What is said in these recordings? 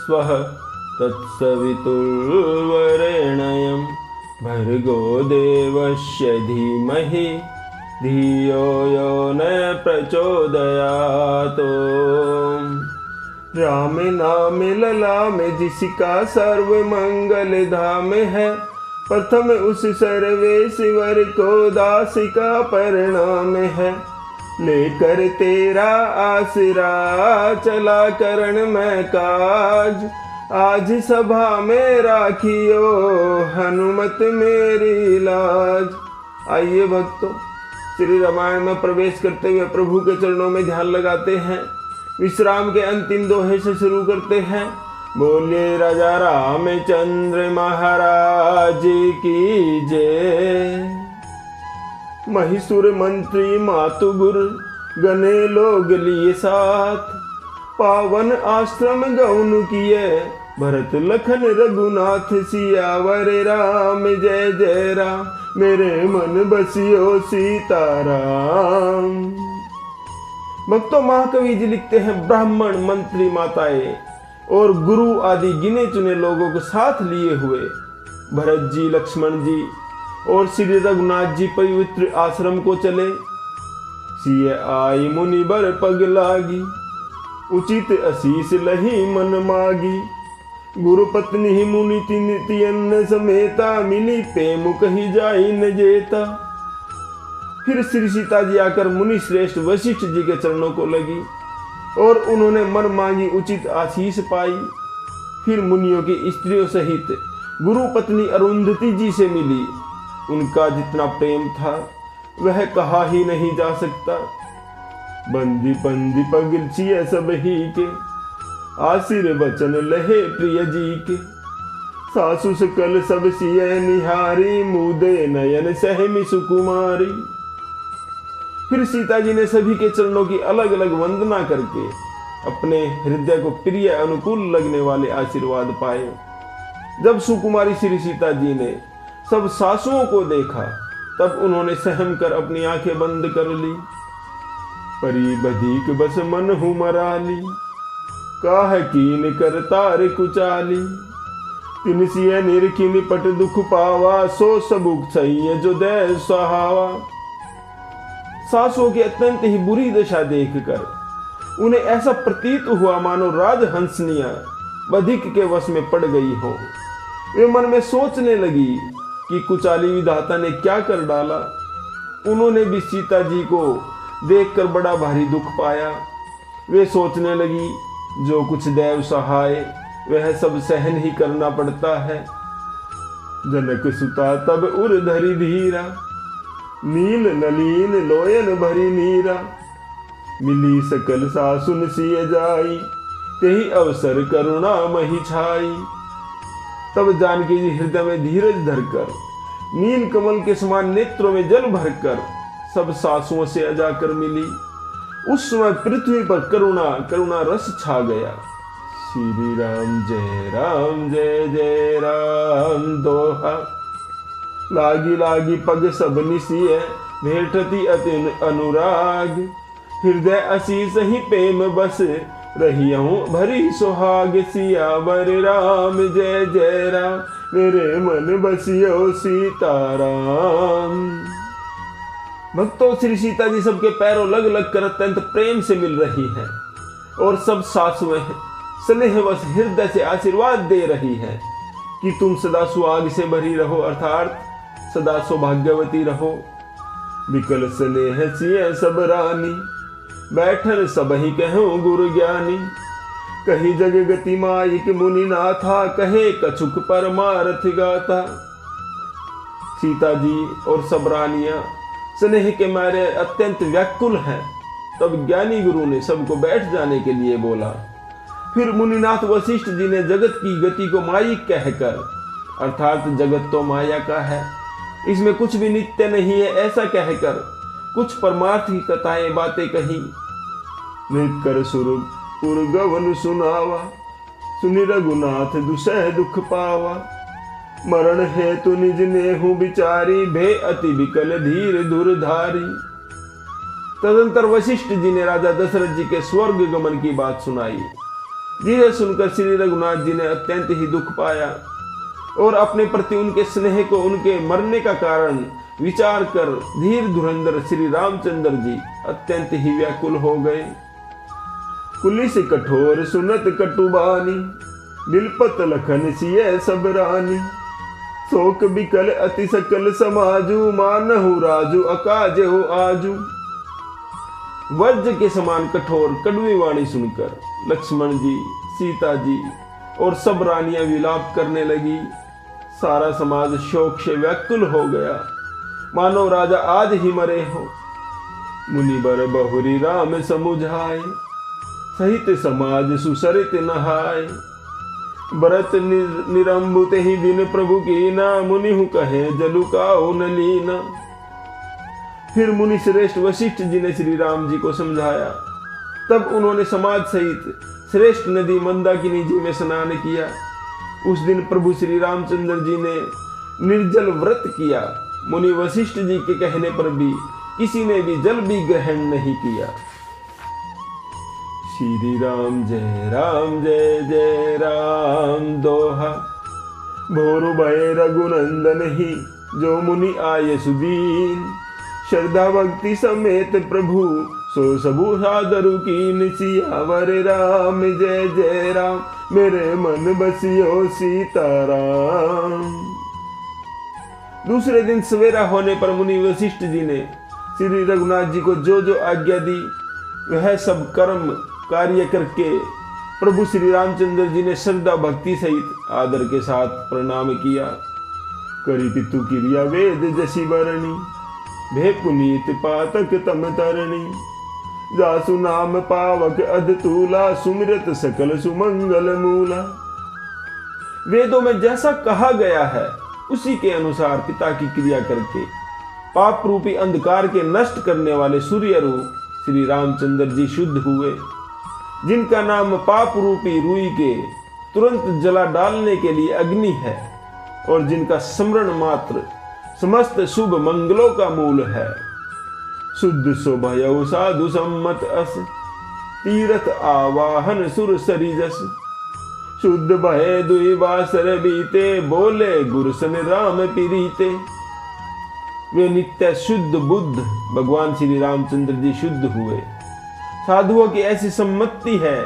स्वः तत्सवितुर्वरेण्यं भर्गो देवस्य धीमहि धियो यो न प्रचोदयात्। राम नाम लला में जिसका सर्व मंगल धाम है, प्रथम उस सर्वेश्वर को दास का परिणाम है। लेकर तेरा आसरा चला करण में काज, आज सभा में राखियो हनुमत मेरी लाज। आइए भक्तों, श्री रामायण में प्रवेश करते हुए प्रभु के चरणों में ध्यान लगाते हैं। विश्राम के अंतिम दोहे से शुरू करते हैं। बोलिए राजा रामचंद्र महाराज की जय। महिषुर मंत्री मातु गुर गने लोग लिए साथ, पावन आश्रम गौन किए भरत लखन रघुनाथ। सियावर राम जय जय राम, मेरे मन बसियो सीताराम। भक्तों, महाकवि जी लिखते हैं, ब्राह्मण, मंत्री, माताएं और गुरु आदि गिने चुने लोगों को साथ लिए हुए भरत जी, लक्ष्मण जी और श्री रघुनाथ जी पवित्र आश्रम को चले। सिय आई मुनि बर पग लागी, उचित असीस लही मन मागी। गुरु पत्नी ही मुनि तियन समेता, मिली प्रेम कही जाई न जेता। फिर श्री सीता जी आकर मुनि श्रेष्ठ वशिष्ठ जी के चरणों को लगी और उन्होंने मन मांगी उचित आशीष पाई। फिर मुनियों की स्त्रियों सहित गुरु पत्नी अरुंधति जी से मिली। उनका जितना प्रेम था वह कहा ही नहीं जा सकता। बंदी पंदी पगलचिए सब ही के, आशीर वचन लहे प्रिय जी के। सासु सकल सब सिय निहारी, मुदे नयन सहमी सुकुमारी। फिर सीता जी ने सभी के चरणों की अलग अलग वंदना करके अपने हृदय को प्रिय अनुकूल लगने वाले आशीर्वाद पाए। जब सुकुमारी श्री सीता जी ने सब सासुओं को देखा, तब उन्होंने सहम कर अपनी आंखें बंद कर ली। परी बधीक बस मन हूँ मराली, काह कीन कर तार कुचाली। तिन सिय निरखी निपट दुख पावा, सो सबुक सही जो दय सहावा। सासुओं की अत्यंत ही बुरी दशा देखकर उन्हें ऐसा प्रतीत हुआ मानो राजहंसनियां बधिक के वश में पड़ गई हो। वे मन में सोचने लगी कि कुचाली विधाता ने क्या कर डाला। उन्होंने भी सीता जी को देखकर बड़ा भारी दुख पाया। वे सोचने लगी, जो कुछ देव सहाय वह सब सहन ही करना पड़ता है। जनक सुता तब उर धरी धीरा, नील नलीन लोयन भरी नीरा। मिली सकल सासुन सिय जाई, तेहि अवसर करुणा मही छाई। तब जानकी जी हृदय में धीरज धरकर, नील कमल के समान नेत्रों में जल भरकर सब सासुओं से जाकर मिली। उस समय पृथ्वी पर करुणा रस छा गया। श्री राम जय जय राम दोहा। लागी पग सब निसिय, भेटती अति अनुराग। हृदय असीस ही प्रेम बस, रहियहूँ भरी सुहाग। सियावर राम जय जय राम, मेरे मन बसियो सीताराम। भक्तों, श्री सीता जी सबके पैरों लग लग कर अत्यंत प्रेम से मिल रही हैं और सब सासुएं स्नेहवश हृदय से आशीर्वाद दे रही हैं कि तुम सदा सुहाग से भरी रहो, अर्थात सदा सौभाग्यवती रहो। विकल स्नेह सिय सब रानी, बैठन सब ही कहूँ गुरु ज्ञानी। कही जग गति माइक मुनि नाथा, कहे कछुक परमारथ गाथा। सीता जी और सब रानियां स्नेह के मारे अत्यंत व्याकुल हैं। तब ज्ञानी गुरु ने सबको बैठ जाने के लिए बोला। फिर मुनिनाथ वशिष्ठ जी ने जगत की गति को माइक कहकर, अर्थात जगत तो माया का है, इसमें कुछ भी नित्य नहीं है, ऐसा कहकर कुछ परमार्थ की कथाएं बातें कही। नृत्य कर सुर गवन सुनावा, सुनि रघुनाथ दुसह दुख पावा। मरण हेतु निज नेहु बिचारी, भे अति विकल धीर धुरधारी। तदंतर वशिष्ठ जी ने राजा दशरथ जी के स्वर्ग गमन की बात सुनाई। जिसे सुनकर श्री रघुनाथ जी ने अत्यंत ही दुख पाया और अपने प्रति उनके स्नेह को उनके मरने का कारण विचार कर धीर धुरंधर श्री रामचंद्र जी अत्यंत ही व्याकुल हो गए। कुलिस कठोर सुनत कटुबानी, बिलपत लखन सिय सब रानी। शोक बिकल अति सकल समाजू, मानहु राजू अकाजहु आजू। वज्र के समान कठोर कड़वी वाणी सुनकर लक्ष्मण जी, सीता जी और सब रानियां विलाप करने लगी। सारा समाज शोक से व्याकुल हो गया, मानो राजा आज ही मरे हो। मुनि बर बहुरी राम समुझाए, सहित समाज सुसरित नहाय। भरत निरंबुत ही दिन प्रभु की ना, मुनि हु कहे जलु काहु न लीना। फिर मुनि श्रेष्ठ वशिष्ठ जी ने श्री राम जी को समझाया। तब उन्होंने समाज सहित श्रेष्ठ नदी मंदाकिनी जी में स्नान किया। उस दिन प्रभु श्री रामचंद्र जी ने निर्जल व्रत किया। मुनि वशिष्ठ जी के कहने पर भी किसी ने भी जल भी ग्रहण नहीं किया। श्री राम जय जय राम दोहा। भोरु भय रघुनंदन ही, जो मुनि आये सुदीन। श्रद्धा भक्ति समेत प्रभु, सो सबु सादरु कीन। सियावर राम जय राम, मेरे मन बसियो सीताराम। दूसरे दिन सवेरा होने पर मुनि वशिष्ठ जी ने श्री रघुनाथ जी को जो जो आज्ञा दी वह सब कर्म कार्य करके प्रभु श्री रामचंद्र जी ने श्रद्धा भक्ति सहित आदर के साथ प्रणाम किया। करी पितु क्रिया वेद जसी बरणी, भे पुनीत पातक तम तरणी। जासु नाम पावक अधतूला, सुमिरत सकल सुमंगल मूला। वेदों में जैसा कहा गया है उसी के अनुसार पिता की क्रिया करके पाप रूपी अंधकार के नष्ट करने वाले सूर्य रूप श्री रामचंद्र जी शुद्ध हुए, जिनका नाम पाप रूपी रुई के तुरंत जला डालने के लिए अग्नि है और जिनका स्मरण मात्र समस्त शुभ मंगलों का मूल है। शुद्ध शोभयौ साधु सम्मत अस, तीरथ आवाहन सुर सरिजस। शुद्ध भय दुई बासर बीते, बोले गुरसन राम पीरीते। वे नित्य शुद्ध बुद्ध भगवान श्री रामचंद्र जी शुद्ध हुए। साधुओं की ऐसी सम्मति है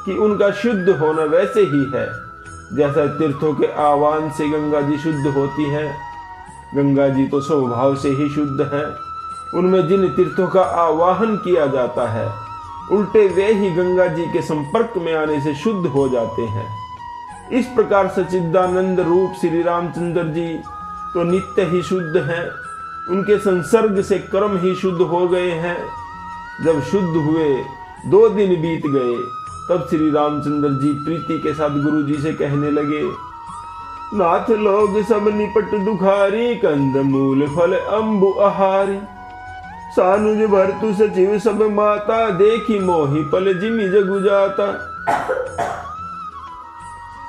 कि उनका शुद्ध होना वैसे ही है जैसा तीर्थों के आह्वान से गंगा जी शुद्ध होती है। गंगा जी तो स्वभाव से ही शुद्ध है, उनमें जिन तीर्थों का आवाहन किया जाता है उल्टे वे ही गंगा जी के संपर्क में आने से शुद्ध हो जाते हैं। इस प्रकार सच्चिदानंद रूप श्री रामचंद्र जी तो नित्य ही शुद्ध हैं, उनके संसर्ग से कर्म ही शुद्ध हो गए हैं। जब शुद्ध हुए 2 दिन बीत गए तब श्री रामचंद्र जी प्रीति के साथ गुरु जी से कहने लगे, नाथ लोग सब निपट दुखारी, कंद मूल फल अम्बु आहारी। सानुज भरतु सचिव सब माता, देखी मोहि पल जिमि जगु जाता।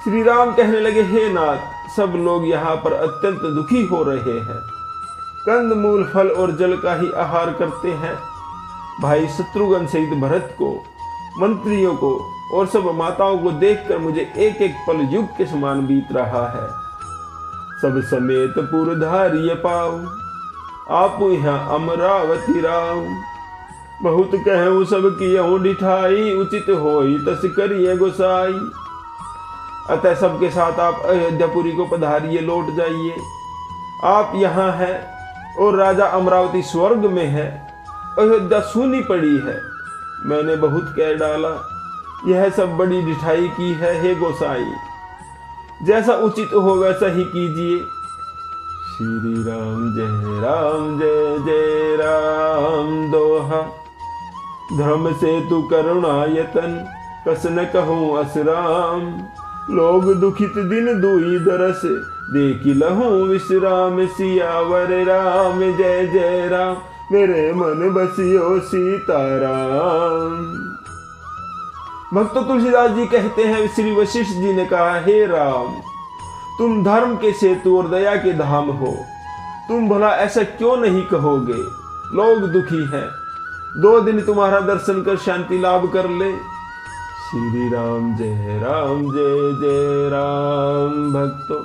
श्री राम कहने लगे, हे नाथ, सब लोग यहाँ पर अत्यंत दुखी हो रहे हैं, कंद मूल फल और जल का ही आहार करते हैं। भाई शत्रुघ्न सहित भरत को, मंत्रियों को और सब माताओं को देखकर मुझे एक एक पल युग के समान बीत रहा है। सब समेत पुरधारिय पाऊ, आप यहाँ अमरावती राव। बहुत कहूँ सब कियहूँ डिठाई, उचित होई तस करिए गोसाई। अतः सबके साथ आप अयोध्यापुरी को पधारिए, लौट जाइए। आप यहाँ हैं और राजा अमरावती स्वर्ग में है, अयोध्या सूनी पड़ी है। मैंने बहुत कह डाला, यह सब बड़ी डिठाई की है। हे गोसाई, जैसा उचित हो वैसा ही कीजिए। श्री राम जय जय राम दोहा। धर्म से तू करुणायतन, कस न कहूँ असराम। लोग दुखित दिन दुई दरस, देखी लहूँ विश्राम। सियावर राम जय राम, मेरे मन बसियो सीताराम। भक्त तुलसीदास जी कहते हैं, श्री वशिष्ठ जी ने कहा, हे राम, तुम धर्म के सेतु और दया के धाम हो, तुम भला ऐसा क्यों नहीं कहोगे? लोग दुखी हैं, 2 दिन तुम्हारा दर्शन कर शांति लाभ कर ले। श्री राम जय जय राम। भक्तों,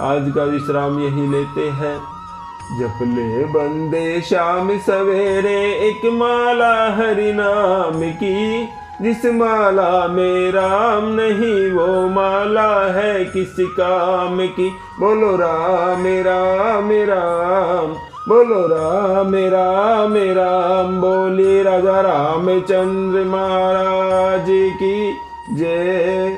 आज का विश्राम यही लेते हैं। जप ले बंदे शाम सवेरे एक माला हरि नाम की, जिस माला में राम नहीं वो माला है किस काम की। बोलो राम राम राम, बोलो राम राम राम, बोले राजा रामचंद्र महाराज की जय।